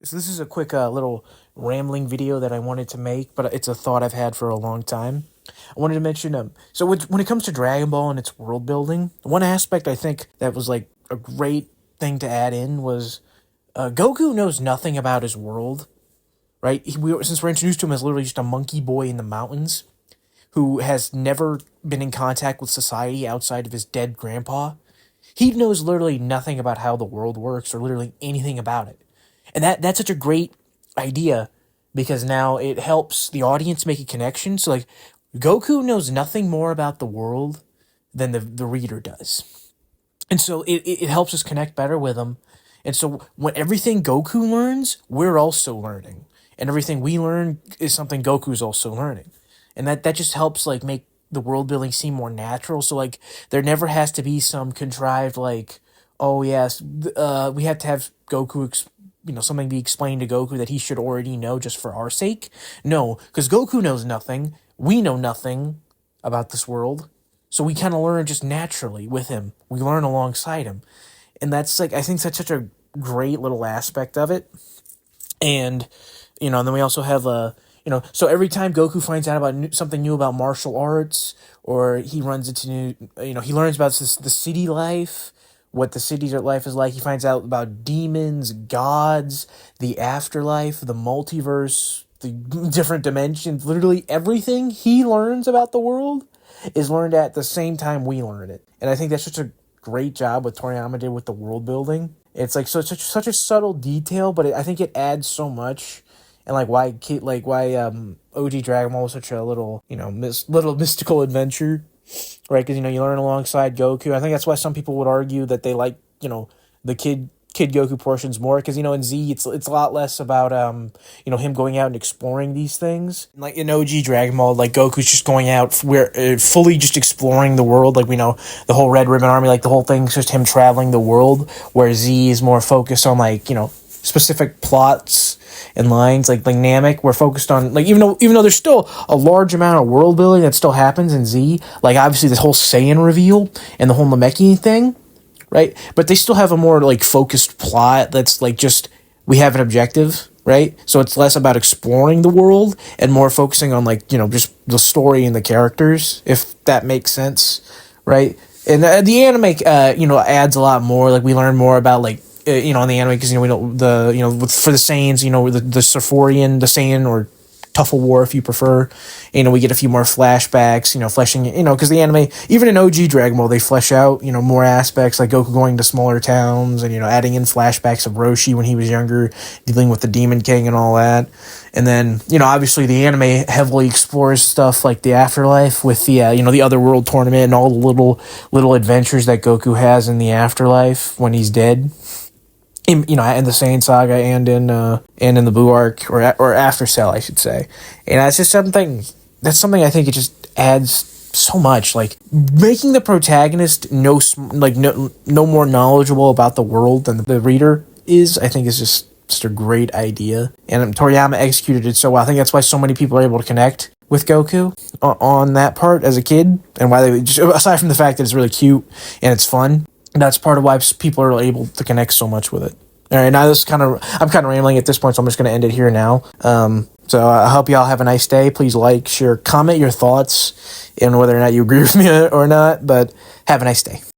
So this is a quick little rambling video that I wanted to make, but it's a thought I've had for a long time. I wanted to mention, when it comes to Dragon Ball and its world building, one aspect I think that was like a great thing to add in was Goku knows nothing about his world, right? Since we're introduced to him as literally just a monkey boy in the mountains who has never been in contact with society outside of his dead grandpa, he knows literally nothing about how the world works or literally anything about it. And that's such a great idea because now it helps the audience make a connection. So like Goku knows nothing more about the world than the reader does. And so it helps us connect better with him. And so when everything Goku learns, we're also learning. And everything we learn is something Goku's also learning. And that just helps like make the world building seem more natural. So like there never has to be some contrived like, oh yes, we have to have Goku something be explained to Goku that he should already know just for our sake. No, because Goku knows nothing. We know nothing about this world. So we kind of learn just naturally with him. We learn alongside him. And that's like, I think that's such a great little aspect of it. And, and then we also have, so every time Goku finds out about something new about martial arts, or he runs into he learns about the city life, what the city's life is like. He finds out about demons, gods, the afterlife, the multiverse, the different dimensions. Literally everything he learns about the world is learned at the same time we learn it. And I think that's such a great job what Toriyama did with the world building. It's like such a subtle detail, but I think it adds so much. And like why OG Dragon Ball was such a little little mystical adventure, right? Because you learn alongside Goku. I think that's why some people would argue that they like the kid Goku portions more, because in Z it's a lot less about him going out and exploring these things. Like in OG Dragon Ball, like Goku's just going out fully just exploring the world. Like we know the whole Red Ribbon Army, like the whole thing's just him traveling the world. Where Z is more focused on like specific plots and lines. Like Namek, we're focused on like even though there's still a large amount of world building that still happens in Z. Like obviously this whole Saiyan reveal and the whole Namekian thing. Right? But they still have a more like focused plot that's like just we have an objective, right? So it's less about exploring the world and more focusing on like, just the story and the characters, if that makes sense, right? And the anime adds a lot more. Like we learn more about like in the anime, because we know for the Saiyans, the Sephorian, the Saiyan, or Tuffle War if you prefer. We get a few more flashbacks, fleshing, because the anime, even in OG Dragon Ball, they flesh out, more aspects, like Goku going to smaller towns and, adding in flashbacks of Roshi when he was younger, dealing with the Demon King and all that. And then, obviously the anime heavily explores stuff like the afterlife with the, the Otherworld tournament and all the little adventures that Goku has in the afterlife when he's dead. In the Saiyan saga and in the Buu arc, or After Cell, I should say. And that's just something I think it just adds so much, like making the protagonist no more knowledgeable about the world than the reader is. I think is just a great idea, and Toriyama executed it so well. I think that's why so many people are able to connect with Goku on that part as a kid, and why they just, aside from the fact that it's really cute and it's fun. That's part of why people are able to connect so much with it. All right, now I'm kind of rambling at this point, so I'm just going to end it here now. So I hope y'all have a nice day. Please like, share, comment your thoughts, and whether or not you agree with me or not, but have a nice day.